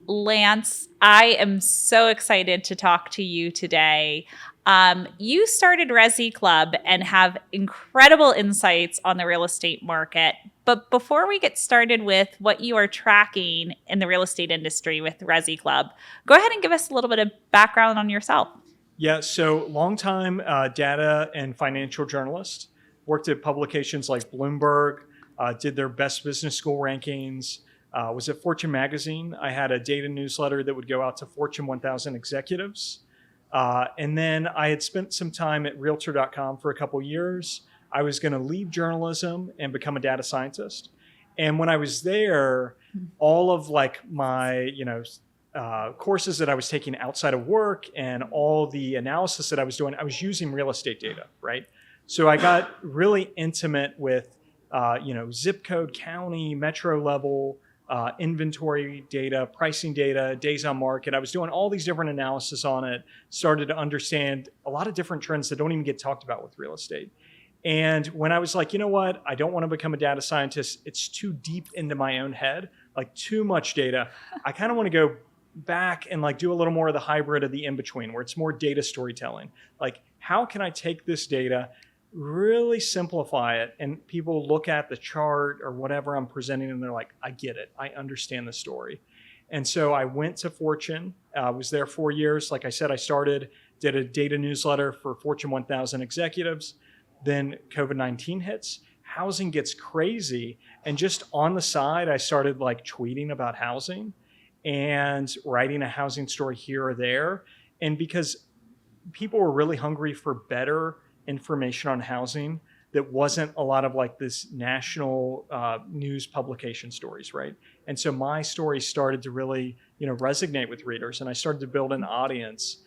Lance, I am so excited to talk to you today. You started Resi Club and have incredible insights on the real estate market. But before we get started with what you are tracking in the real estate industry with Resi Club, go ahead and give us a little bit of background on yourself. Yeah, so longtime data and financial journalist. Worked at publications like Bloomberg, did their best business school rankings, was at Fortune magazine. I had a data newsletter that would go out to Fortune 1000 executives. And then I had spent some time at realtor.com for a couple years. I was going to leave journalism and become a data scientist. And when I was there, all of like my, courses that I was taking outside of work and all the analysis that I was doing, I was using real estate data, right? So I got really intimate with, zip code, county, metro level, inventory data, pricing data, days on market. I was doing all these different analysis on it, started to understand a lot of different trends that don't even get talked about with real estate. And when I was like, you know what, I don't want to become a data scientist. It's too deep into my own head, like too much data. I kind of want to go back and like do a little more of the hybrid of the in-between where it's more data storytelling. Like, how can I take this data, really simplify it, and people look at the chart or whatever I'm presenting and they're like, I get it. I understand the story. And so I went to Fortune, was there 4 years. Like I said, I did a data newsletter for Fortune 1000 executives. Then COVID-19 hits, housing gets crazy. And just on the side, I started like tweeting about housing and writing a housing story here or there. And because people were really hungry for better information on housing that wasn't a lot of like this national news publication stories, right? And so my story started to really, resonate with readers, and I started to build an audience.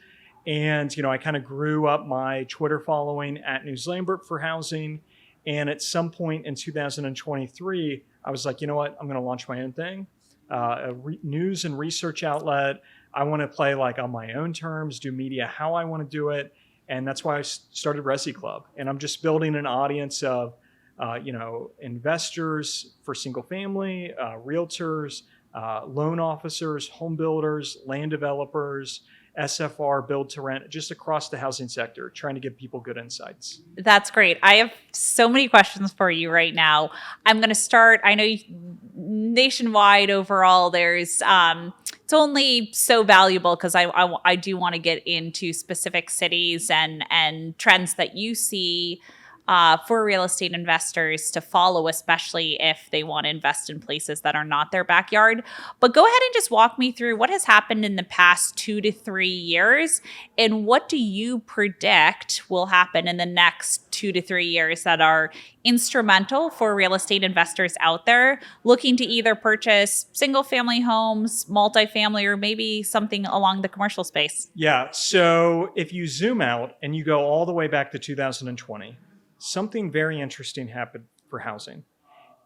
And, I kind of grew up my Twitter following at News Lambert for housing. And at some point in 2023, I was like, you know what, I'm going to launch my own thing, news and research outlet. I want to play like on my own terms, do media how I want to do it. And that's why I started Resi Club. And I'm just building an audience of, investors for single family, realtors, loan officers, home builders, land developers, SFR, build to rent, just across the housing sector, trying to give people good insights. That's great. I have so many questions for you right now. I'm going to start. I know nationwide overall, there's it's only so valuable because I do want to get into specific cities and trends that you see for real estate investors to follow, especially if they want to invest in places that are not their backyard. But go ahead and just walk me through what has happened in the past 2 to 3 years, and what do you predict will happen in the next 2 to 3 years that are instrumental for real estate investors out there looking to either purchase single family homes, multifamily, or maybe something along the commercial space? Yeah. So if you zoom out and you go all the way back to 2020, something very interesting happened for housing.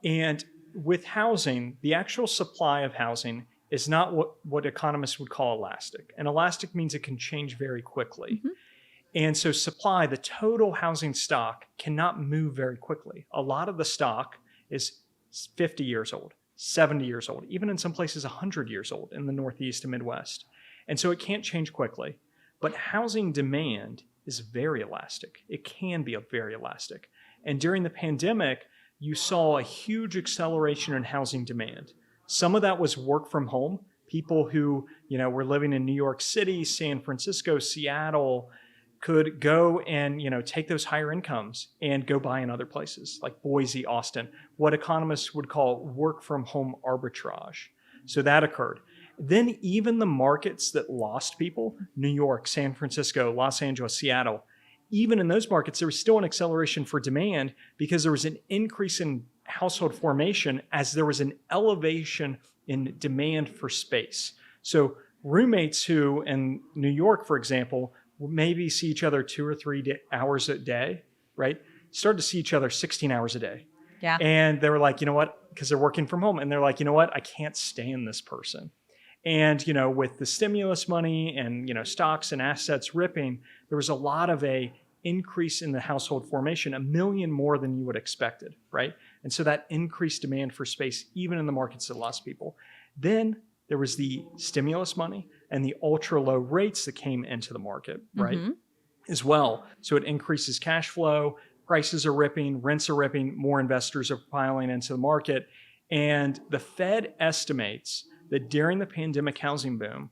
And with housing, the actual supply of housing is not what economists would call elastic. And elastic means it can change very quickly. Mm-hmm. And so supply, the total housing stock, cannot move very quickly. A lot of the stock is 50 years old, 70 years old, even in some places 100 years old in the Northeast and Midwest. And so it can't change quickly. But housing demand is very elastic. It can be very elastic. And during the pandemic, you saw a huge acceleration in housing demand. Some of that was work from home. People who, were living in New York City, San Francisco, Seattle, could go and, take those higher incomes and go buy in other places like Boise, Austin, what economists would call work from home arbitrage. So that occurred. Then even the markets that lost people, New York, San Francisco, Los Angeles, Seattle, even in those markets, there was still an acceleration for demand because there was an increase in household formation as there was an elevation in demand for space. So roommates who in New York, for example, maybe see each other 2 or 3 hours a day, right? Started to see each other 16 hours a day. Yeah. And they were like, you know what? Because they're working from home. And they're like, you know what? I can't stand this person. And, with the stimulus money and, stocks and assets ripping, there was a lot of a increase in the household formation, 1 million more than you would expected, right? And so that increased demand for space, even in the markets that lost people. Then there was the stimulus money and the ultra low rates that came into the market, right? As well. So it increases cash flow, prices are ripping, rents are ripping, more investors are piling into the market. And the Fed estimates that during the pandemic housing boom,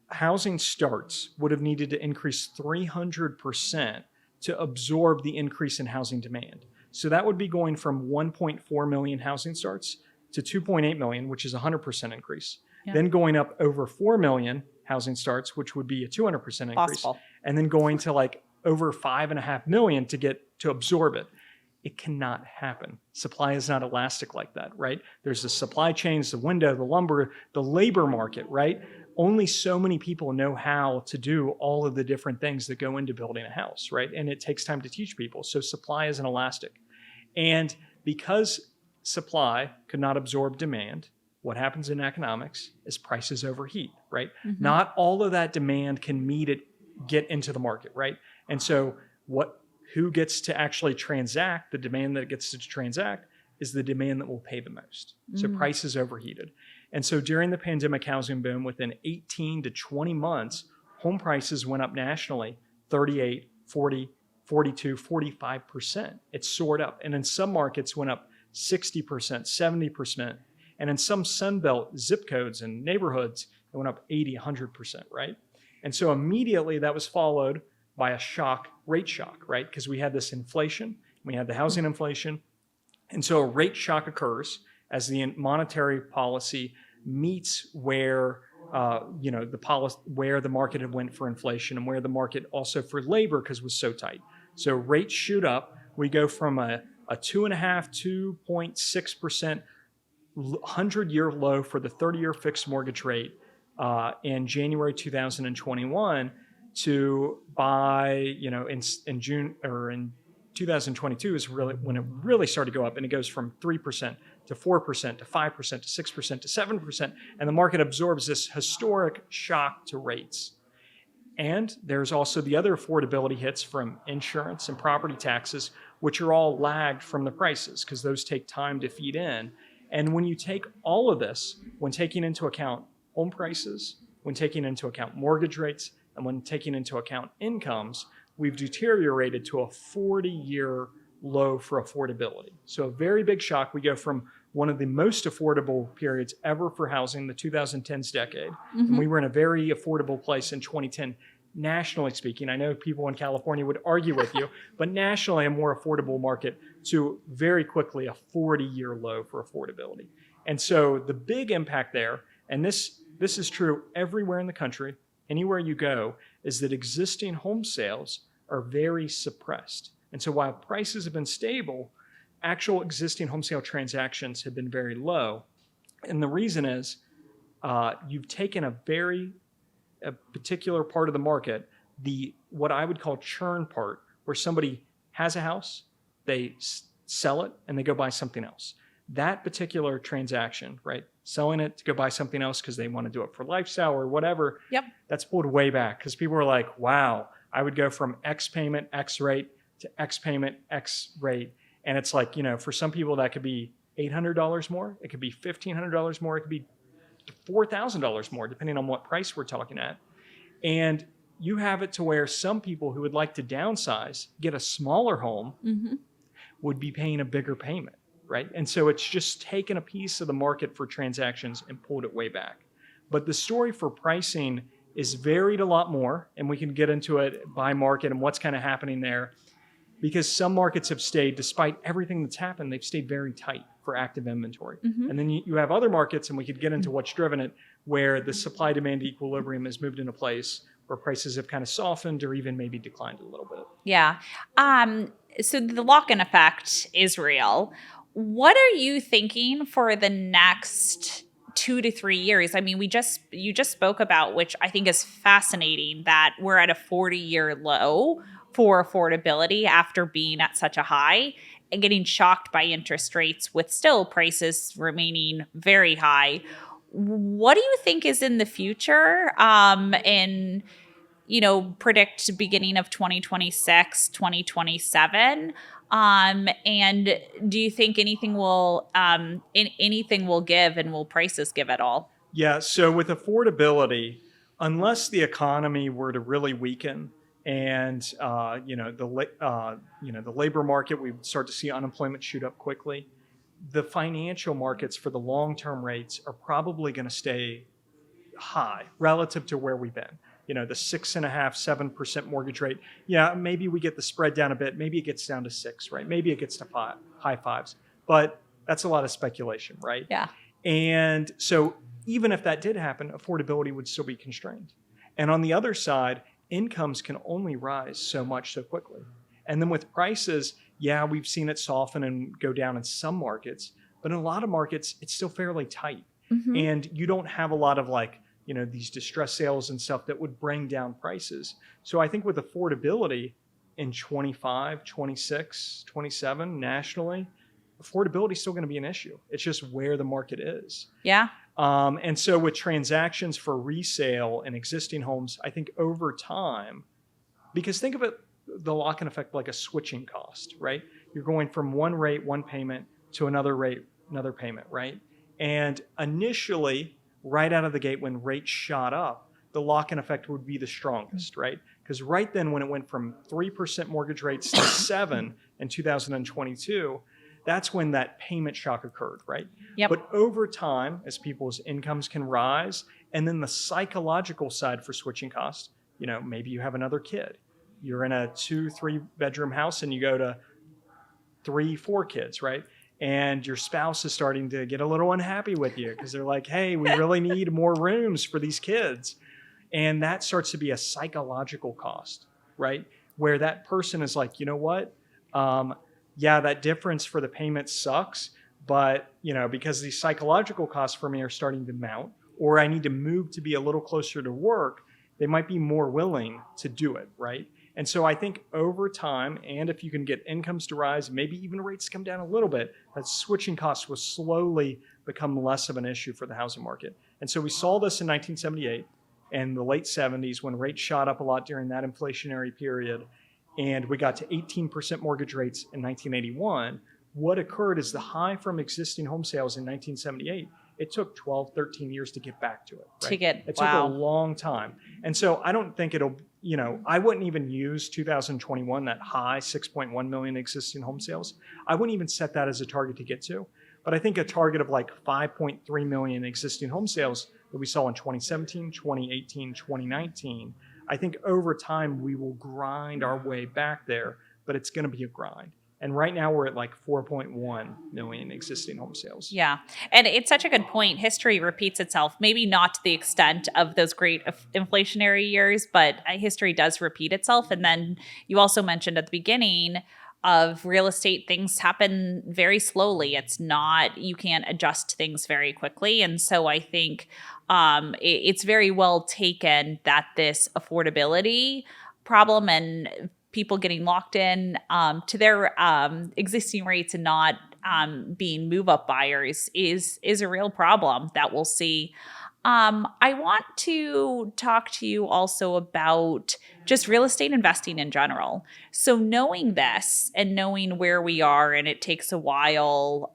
housing starts would have needed to increase 300% to absorb the increase in housing demand. So that would be going from 1.4 million housing starts to 2.8 million, which is a 100% increase. Yeah. Then going up over 4 million housing starts, which would be a 200% increase. Possible. And then going to like over 5.5 million to get to absorb it. It cannot happen. Supply is not elastic like that, right? There's the supply chains, the window, the lumber, the labor market, right? Only so many people know how to do all of the different things that go into building a house, right? And it takes time to teach people. So supply isn't elastic. And because supply could not absorb demand, what happens in economics is prices overheat, right? Not all of that demand can get into the market, right? And so who gets to actually transact, the demand that gets to transact is the demand that will pay the most. So prices overheated. And so during the pandemic housing boom, within 18 to 20 months, home prices went up nationally 38, 40, 42, 45%. It soared up. And in some markets went up 60%, 70%. And in some Sunbelt zip codes and neighborhoods, it went up 80, 100%, right? And so immediately that was followed by a rate shock, right? Because we had this inflation, we had the housing inflation. And so a rate shock occurs as the monetary policy meets where where the market had went for inflation and where the market also for labor because it was so tight. So rates shoot up. We go from a 2.6% 100-year low for the 30-year fixed mortgage rate in January 2021 to in June or in 2022 is really when it really started to go up, and it goes from 3% to 4% to 5% to 6% to 7%, and the market absorbs this historic shock to rates. And there's also the other affordability hits from insurance and property taxes, which are all lagged from the prices because those take time to feed in. And when you take all of this, when taking into account home prices, when taking into account mortgage rates, and when taking into account incomes, we've deteriorated to a 40-year low for affordability. So a very big shock. We go from one of the most affordable periods ever for housing, the 2010s decade, and we were in a very affordable place in 2010, nationally speaking. I know people in California would argue with you, but nationally a more affordable market to very quickly a 40-year low for affordability. And so the big impact there, and this is true everywhere in the country, anywhere you go, is that existing home sales are very suppressed. And so while prices have been stable, actual existing home sale transactions have been very low. And the reason is you've taken a particular part of the market, what I would call churn part, where somebody has a house, they sell it, and they go buy something else. That particular transaction, right? Selling it to go buy something else because they want to do it for lifestyle or whatever. Yep. That's pulled way back because people are like, wow, I would go from X payment, X rate to X payment, X rate. And it's like, for some people that could be $800 more. It could be $1,500 more. It could be $4,000 more, depending on what price we're talking at. And you have it to where some people who would like to downsize, get a smaller home, would be paying a bigger payment. Right? And so it's just taken a piece of the market for transactions and pulled it way back. But the story for pricing is varied a lot more, and we can get into it by market and what's kind of happening there, because some markets have stayed, despite everything that's happened, they've stayed very tight for active inventory. And then you have other markets, and we could get into what's driven it, where the supply-demand equilibrium has moved into place, where prices have kind of softened or even maybe declined a little bit. Yeah. So the lock-in effect is real. What are you thinking for the next 2 to 3 years? I mean, you just spoke about, which I think is fascinating, that we're at a 40-year low for affordability after being at such a high and getting shocked by interest rates with still prices remaining very high. What do you think is in the future? And predict beginning of 2026, 2027. And do you think anything will give, and will prices give at all? Yeah. So with affordability, unless the economy were to really weaken and the labor market, we would start to see unemployment shoot up quickly. The financial markets for the long-term rates are probably going to stay high relative to where we've been. The 6.5%, 7% mortgage rate. Yeah, maybe we get the spread down a bit. Maybe it gets down to 6, right? Maybe it gets to high fives, but that's a lot of speculation, right? Yeah. And so even if that did happen, affordability would still be constrained. And on the other side, incomes can only rise so much so quickly. And then with prices, yeah, we've seen it soften and go down in some markets, but in a lot of markets, it's still fairly tight. Mm-hmm. And you don't have a lot of these distress sales and stuff that would bring down prices. So I think with affordability in 25, 26, 27 nationally, affordability is still going to be an issue. It's just where the market is. Yeah. And so with transactions for resale and existing homes, I think over time, because think of it, the lock-in effect like a switching cost, right? You're going from one rate, one payment to another rate, another payment, right? And initially, right out of the gate, when rates shot up, the lock-in effect would be the strongest, right? Because right then when it went from 3% mortgage rates to 7 in 2022, that's when that payment shock occurred, right? Yep. But over time, as people's incomes can rise, and then the psychological side for switching costs, maybe you have another kid. You're in a 2-3 bedroom house and you go to 3-4 kids, right? And your spouse is starting to get a little unhappy with you because they're like, hey, we really need more rooms for these kids. And that starts to be a psychological cost, right? Where that person is like, you know what? Yeah, that difference for the payment sucks, but because these psychological costs for me are starting to mount, or I need to move to be a little closer to work, they might be more willing to do it, right? And so I think over time, and if you can get incomes to rise, maybe even rates come down a little bit, that switching costs will slowly become less of an issue for the housing market. And so we saw this in 1978 and the late 70s when rates shot up a lot during that inflationary period, and we got to 18% mortgage rates in 1981. What occurred is the high from existing home sales in 1978, it took 12, 13 years to get back to it. Right? It took a long time. And so I don't think it'll, I wouldn't even use 2021, that high 6.1 million existing home sales. I wouldn't even set that as a target to get to. But I think a target of like 5.3 million existing home sales that we saw in 2017, 2018, 2019, I think over time we will grind our way back there, but it's going to be a grind. And right now we're at like 4.1 million existing home sales. Yeah. And it's such a good point. History repeats itself, maybe not to the extent of those great inflationary years, but history does repeat itself. And then you also mentioned at the beginning of real estate, things happen very slowly. It's not, you can't adjust things very quickly. And so I think it's very well taken that this affordability problem and people getting locked in to their existing rates and not being move-up buyers is a real problem that we'll see. I want to talk to you also about just real estate investing in general. So knowing this and knowing where we are, and it takes a while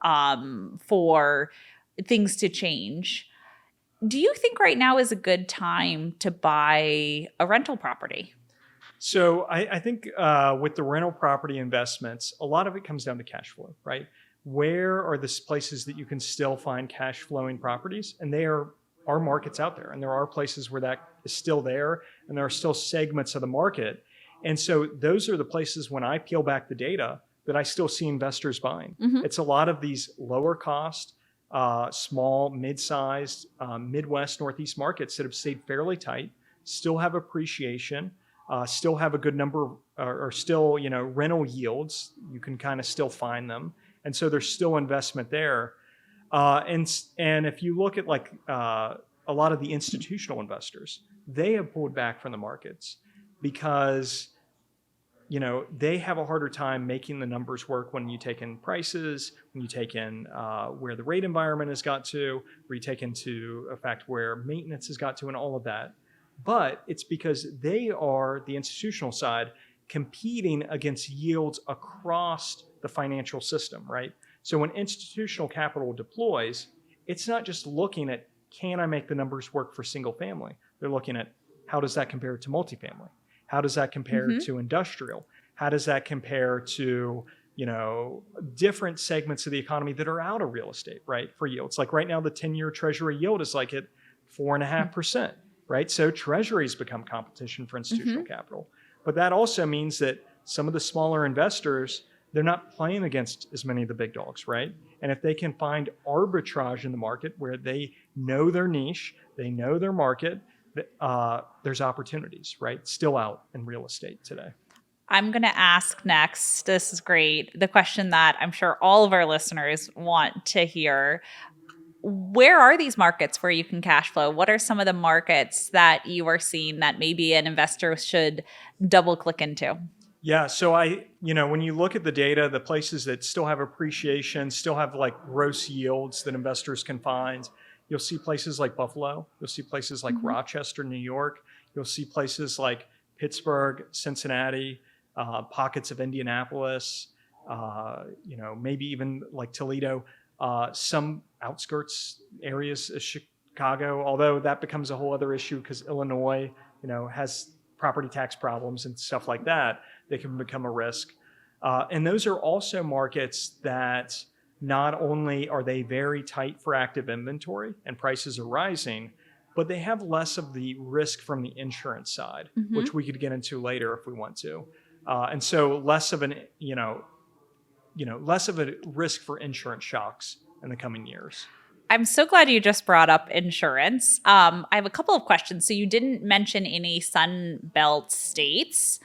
for things to change, do you think right now is a good time to buy a rental property? So I think with the rental property investments, a lot of it comes down to cash flow, right? Where are the places that you can still find cash flowing properties? And there are markets out there, and there are places where that is still there, and there are still segments of the market. And so those are the places, when I peel back the data, that I still see investors buying. Mm-hmm. It's a lot of these lower cost, small, mid-sized, Midwest, Northeast markets that have stayed fairly tight, still have appreciation, still have a good number or still, rental yields. You can kind of still find them. And so there's still investment there. And if you look at a lot of the institutional investors, they have pulled back from the markets because, they have a harder time making the numbers work when you take in prices, when you take in where the rate environment has got to, where you take into effect where maintenance has got to, and all of that. but it's because they are, the institutional side, competing against yields across the financial system, right? So when institutional capital deploys, it's not just looking at, can I make the numbers work for single family? They're looking at, how does that compare to multifamily? How does that compare to industrial? How does that compare to, different segments of the economy that are out of real estate, right? For yields. Like right now, the 10-year treasury yield is like at 4.5%, right? So treasuries become competition for institutional capital. But that also means that some of the smaller investors, they're not playing against as many of the big dogs, right? And if they can find arbitrage in the market where they know their niche, they know their market, there's opportunities, right? Still out in real estate today. I'm going to ask next, this is great, the question that I'm sure all of our listeners want to hear. Where are these markets where you can cash flow? What are some of the markets that you are seeing that maybe an investor should double click into? Yeah, so when you look at the data, the places that still have appreciation, still have like gross yields that investors can find, you'll see places like Buffalo, you'll see places like Rochester, New York, you'll see places like Pittsburgh, Cincinnati, pockets of Indianapolis, maybe even like Toledo, some outskirts areas of Chicago, although that becomes a whole other issue because Illinois, has property tax problems and stuff like that. They can become a risk. And those are also markets that not only are they very tight for active inventory and prices are rising, but they have less of the risk from the insurance side, which we could get into later if we want to. And so less of less of a risk for insurance shocks in the coming years. I'm so glad you just brought up insurance. I have a couple of questions. So you didn't mention any Sun Belt states.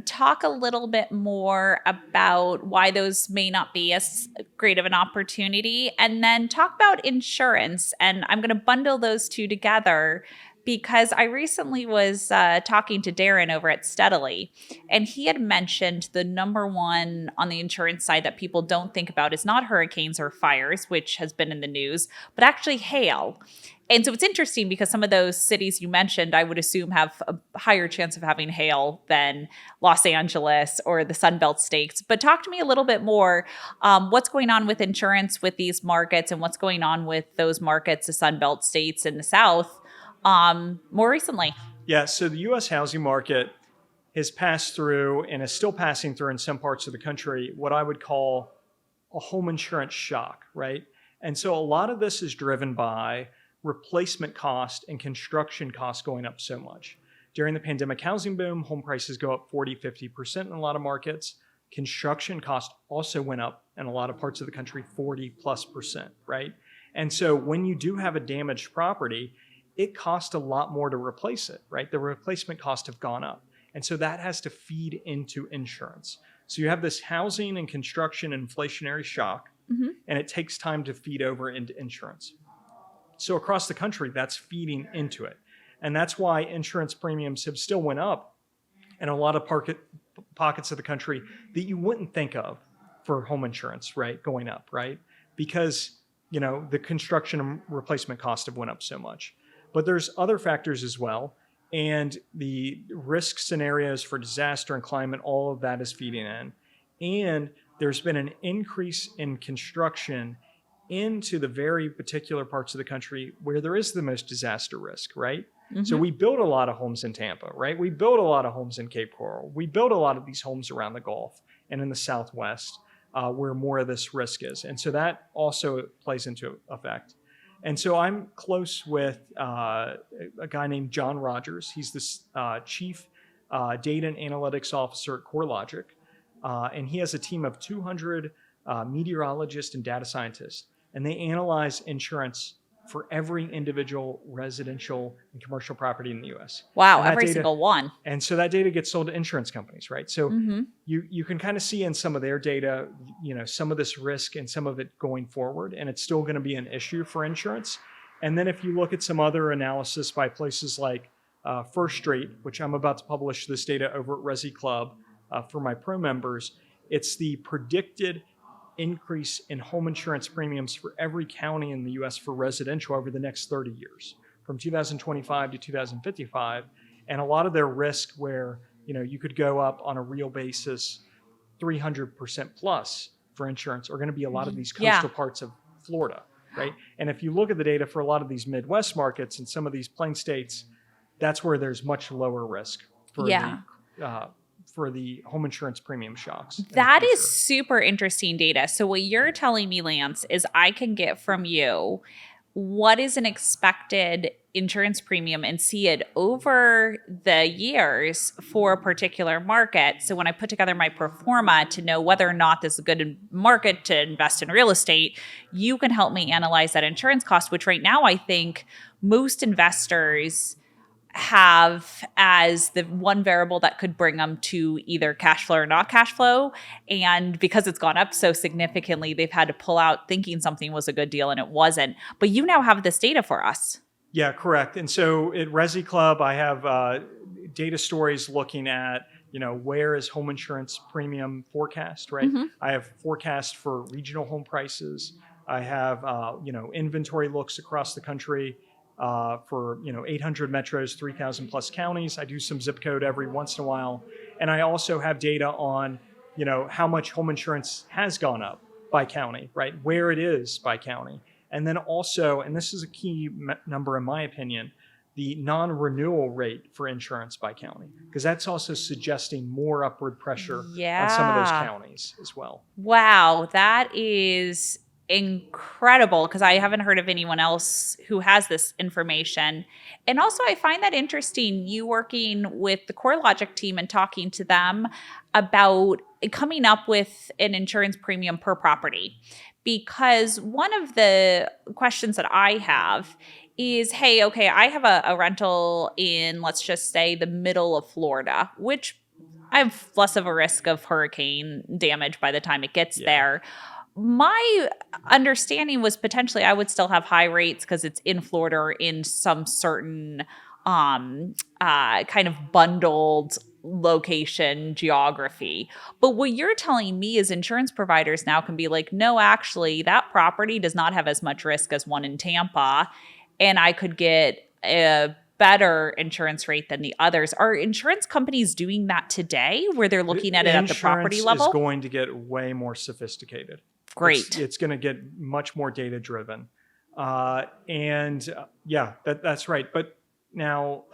Talk a little bit more about why those may not be as great of an opportunity, and then talk about insurance. And I'm going to bundle those two together because I recently was talking to Darren over at Steadily, and he had mentioned the number one on the insurance side that people don't think about is not hurricanes or fires, which has been in the news, but actually hail. And so it's interesting because some of those cities you mentioned, I would assume, have a higher chance of having hail than Los Angeles or the Sun Belt states. But talk to me a little bit more. What's going on with insurance with these markets and what's going on with those markets, the Sun Belt states in the South, more recently? Yeah, so the U.S. housing market has passed through and is still passing through in some parts of the country what I would call a home insurance shock, right? And so a lot of this is driven by replacement cost and construction costs going up so much. During the pandemic housing boom, home prices go up 40, 50% in a lot of markets. Construction costs also went up in a lot of parts of the country, 40+%, right? And so when you do have a damaged property, it costs a lot more to replace it, right? The replacement costs have gone up. And so that has to feed into insurance. So you have this housing and construction inflationary shock, and it takes time to feed over into insurance. So across the country, that's feeding into it. And that's why insurance premiums have still went up in a lot of pockets of the country that you wouldn't think of for home insurance, right? Going up, right? Because, the construction and replacement costs have went up so much. But there's other factors as well. And the risk scenarios for disaster and climate, all of that is feeding in. And there's been an increase in construction into the very particular parts of the country where there is the most disaster risk, right? So we build a lot of homes in Tampa, right? We build a lot of homes in Cape Coral. We build a lot of these homes around the Gulf and in the Southwest where more of this risk is. And so that also plays into effect. And so I'm close with a guy named John Rogers. He's the chief data and analytics officer at CoreLogic. And he has a team of 200 meteorologists and data scientists. And they analyze insurance for every individual residential and commercial property in the U.S. Wow, every single one. And so that data gets sold to insurance companies, right? So you can kind of see in some of their data, some of this risk and some of it going forward, and it's still going to be an issue for insurance. And then if you look at some other analysis by places like First Street, which I'm about to publish this data over at Resi Club for my pro members, it's the predicted increase in home insurance premiums for every county in the U.S. for residential over the next 30 years, from 2025 to 2055. And a lot of their risk where, you could go up on a real basis 300% plus for insurance are going to be a lot of these coastal parts of Florida, right? And if you look at the data for a lot of these Midwest markets and some of these plain states, that's where there's much lower risk for the home insurance premium shocks. That is super interesting data. So what you're telling me, Lance, is I can get from you what is an expected insurance premium and see it over the years for a particular market. So when I put together my pro forma to know whether or not this is a good market to invest in real estate, you can help me analyze that insurance cost, which right now I think most investors have as the one variable that could bring them to either cash flow or not cash flow. And because it's gone up so significantly, they've had to pull out thinking something was a good deal and it wasn't. But you now have this data for us. Yeah, correct. And so at Resi Club, I have data stories looking at, where is home insurance premium forecast, right? I have forecast for regional home prices. I have, inventory looks across the country. For 800 metros, 3,000 plus counties. I do some zip code every once in a while, and I also have data on how much home insurance has gone up by county, right? Where it is by county, and then also, and this is a key number in my opinion, the non-renewal rate for insurance by county, because that's also suggesting more upward pressure on some of those counties as well. Wow, that is incredible, because I haven't heard of anyone else who has this information. And also I find that interesting, you working with the CoreLogic team and talking to them about coming up with an insurance premium per property. Because one of the questions that I have is, hey, okay, I have a rental in, let's just say, the middle of Florida, which I have less of a risk of hurricane damage by the time it gets there. My understanding was potentially I would still have high rates because it's in Florida or in some certain kind of bundled location geography. But what you're telling me is insurance providers now can be like, no, actually, that property does not have as much risk as one in Tampa, and I could get a better insurance rate than the others. Are insurance companies doing that today where they're looking at it at the property level? Insurance is going to get way more sophisticated. Great. It's going to get much more data driven. That's right. But now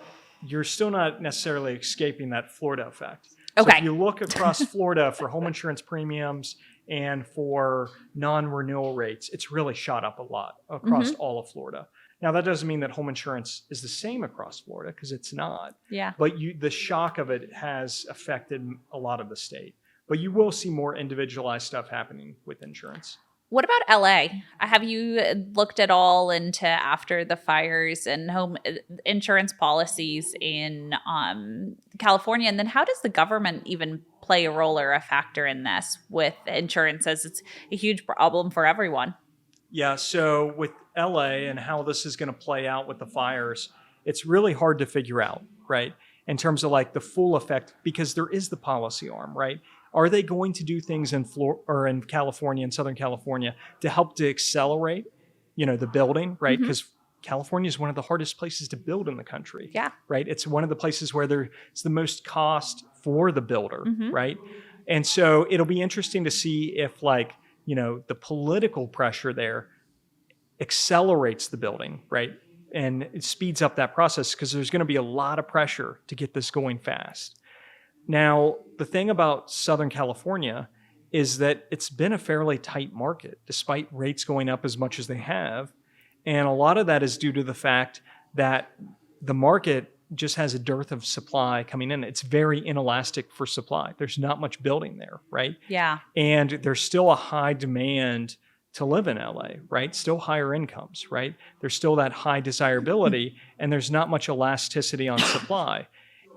you're still not necessarily escaping that Florida effect. Okay. So if you look across Florida for home insurance premiums and for non-renewal rates, it's really shot up a lot across all of Florida. Now, that doesn't mean that home insurance is the same across Florida, because it's not. Yeah. But the shock of it has affected a lot of the state. But you will see more individualized stuff happening with insurance. What about LA? Have you looked at all into after the fires and home insurance policies in California? And then how does the government even play a role or a factor in this with insurance, as it's a huge problem for everyone? Yeah, so with LA and how this is going to play out with the fires, it's really hard to figure out, right? In terms of like the full effect, because there is the policy arm, right? Are they going to do things in in California, in Southern California, to help to accelerate, the building, right? Because California is one of the hardest places to build in the country. Yeah. Right. It's one of the places where it's the most cost for the builder, right? And so it'll be interesting to see if the political pressure there accelerates the building, right? And it speeds up that process, because there's going to be a lot of pressure to get this going fast. Now, the thing about Southern California is that it's been a fairly tight market, despite rates going up as much as they have. And a lot of that is due to the fact that the market just has a dearth of supply coming in. It's very inelastic for supply. There's not much building there, right? Yeah. And there's still a high demand to live in LA, right? Still higher incomes, right? There's still that high desirability, and there's not much elasticity on supply.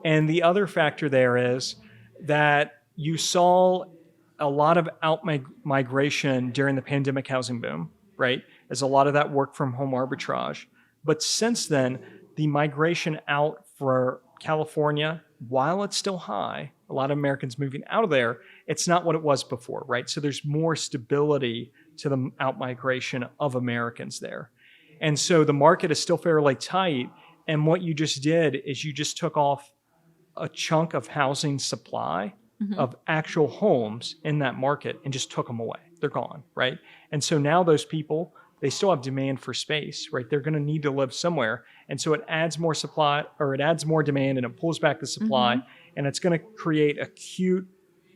And the other factor there is that you saw a lot of migration during the pandemic housing boom, right? As a lot of that work from home arbitrage. But since then, the migration out for California, while it's still high, a lot of Americans moving out of there, it's not what it was before, right? So there's more stability to the out migration of Americans there. And so the market is still fairly tight. And what you just did is you just took off a chunk of housing supply of actual homes in that market and just took them away. They're gone, right? And so now those people, they still have demand for space, right? They're going to need to live somewhere. And so it adds more supply, or it adds more demand, and it pulls back the supply. And it's going to create acute,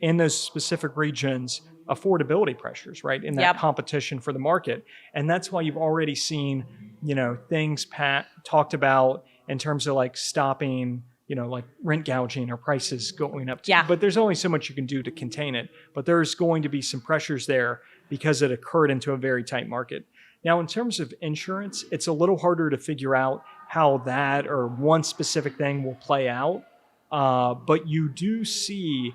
in those specific regions, affordability pressures, right? In that competition for the market. And that's why you've already seen, things Pat talked about in terms of like stopping, like rent gouging or prices going up. But there's only so much you can do to contain it. But there's going to be some pressures there because it occurred into a very tight market. Now, in terms of insurance, it's a little harder to figure out how that or one specific thing will play out. But you do see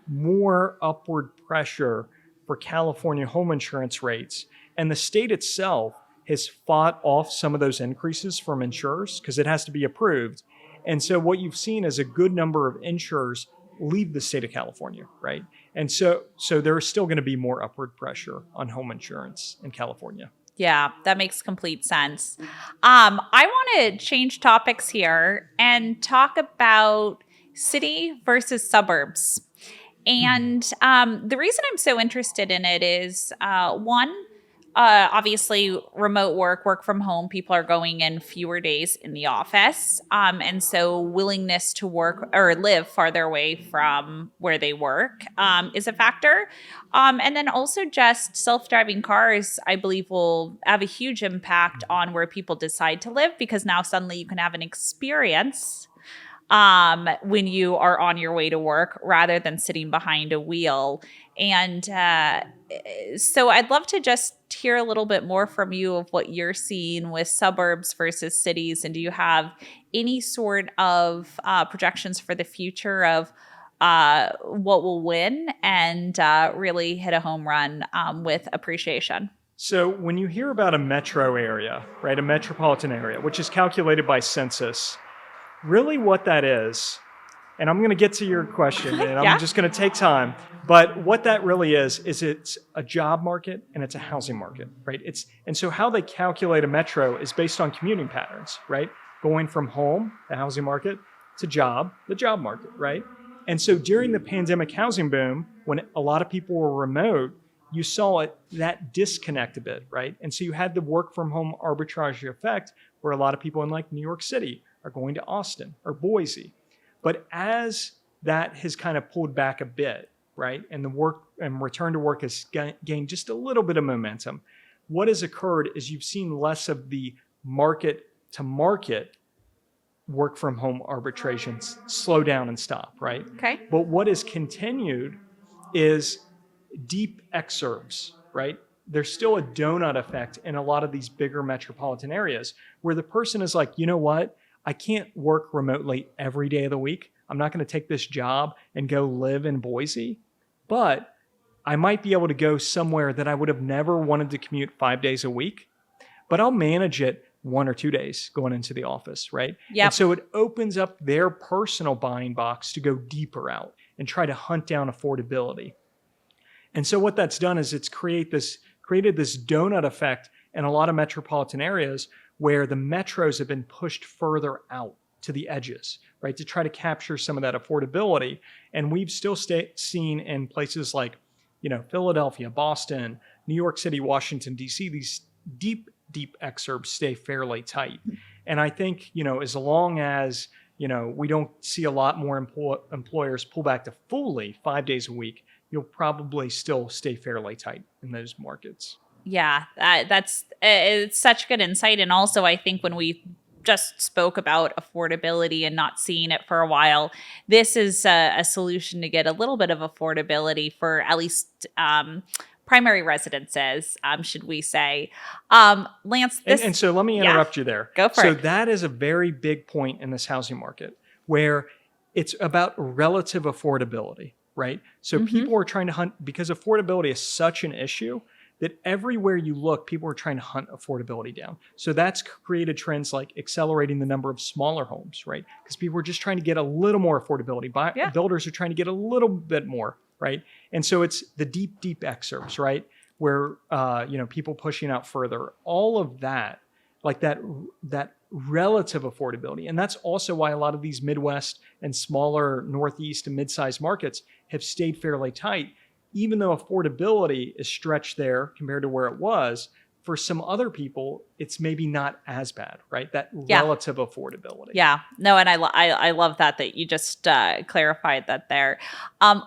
more upward pressure for California home insurance rates. And the state itself has fought off some of those increases from insurers because it has to be approved. And so what you've seen is a good number of insurers leave the state of California, right? And so there's still going to be more upward pressure on home insurance in California. Yeah, that makes complete sense. I want to change topics here and talk about city versus suburbs. And the reason I'm so interested in it is, one, obviously remote work from home, people are going in fewer days in the office. And so willingness to work or live farther away from where they work is a factor. And then also just self-driving cars, I believe, will have a huge impact on where people decide to live, because now suddenly you can have an experience when you are on your way to work rather than sitting behind a wheel. And so I'd love to just hear a little bit more from you of what you're seeing with suburbs versus cities. And do you have any sort of projections for the future of what will win and really hit a home run with appreciation? So when you hear about a metro area, right, a metropolitan area, which is calculated by census, really what that is, and I'm going to get to your question, and I'm just going to take time, but what that really is it's a job market and it's a housing market, right? And so how they calculate a metro is based on commuting patterns, right? Going from home, the housing market, to job, the job market, right? And so during the pandemic housing boom, when a lot of people were remote, you saw that disconnect a bit, right? And so you had the work from home arbitrage effect where a lot of people in like New York City are going to Austin or Boise. But as that has kind of pulled back a bit, right, and the work and return to work has gained just a little bit of momentum, what has occurred is you've seen less of the market to market work from home arbitrations slow down and stop, right? Okay. But what has continued is deep exurbs, right? There's still a donut effect in a lot of these bigger metropolitan areas where the person is like, you know what? I can't work remotely every day of the week. I'm not going to take this job and go live in Boise, but I might be able to go somewhere that I would have never wanted to commute 5 days a week, but I'll manage it 1 or 2 days going into the office, right? Yep. And so it opens up their personal buying box to go deeper out and try to hunt down affordability. And so what that's done is it's created this donut effect in a lot of metropolitan areas where the metros have been pushed further out to the edges, right, to try to capture some of that affordability. And we've still seen in places like, Philadelphia, Boston, New York City, Washington, D.C., these deep exurbs stay fairly tight. And I think, as long as, we don't see a lot more employers pull back to fully 5 days a week, you'll probably still stay fairly tight in those markets. Yeah, it's such good insight. And also, I think when we just spoke about affordability and not seeing it for a while, this is a solution to get a little bit of affordability for at least primary residences, should we say. Lance, and so let me interrupt you there. Go for it. So that is a very big point in this housing market where it's about relative affordability, right? So people are trying to hunt, because affordability is such an issue that everywhere you look, people are trying to hunt affordability down. So that's created trends like accelerating the number of smaller homes, right? Because people are just trying to get a little more affordability. Builders are trying to get a little bit more, right? And so it's the deep exurbs, right? Where, people pushing out further. All of that like that relative affordability. And that's also why a lot of these Midwest and smaller Northeast and mid-sized markets have stayed fairly tight, even though affordability is stretched there compared to where it was. For some other people, it's maybe not as bad, right? That relative affordability. Yeah, no, and I love that you just clarified that there.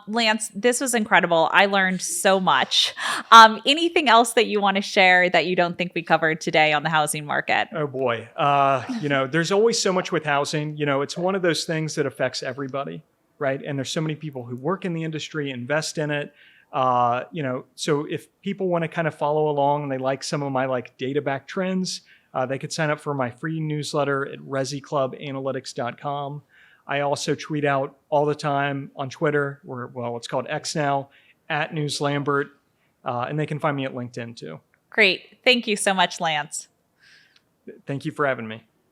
Lance, this was incredible. I learned so much. Anything else that you want to share that you don't think we covered today on the housing market? Oh boy, there's always so much with housing. It's one of those things that affects everybody, right? And there's so many people who work in the industry, invest in it. So if people want to kind of follow along and they like some of my data-backed trends, they could sign up for my free newsletter at resiclubanalytics.com. I also tweet out all the time on Twitter, it's called X now, @NewsLambert, and they can find me at LinkedIn too. Great. Thank you so much, Lance. Thank you for having me.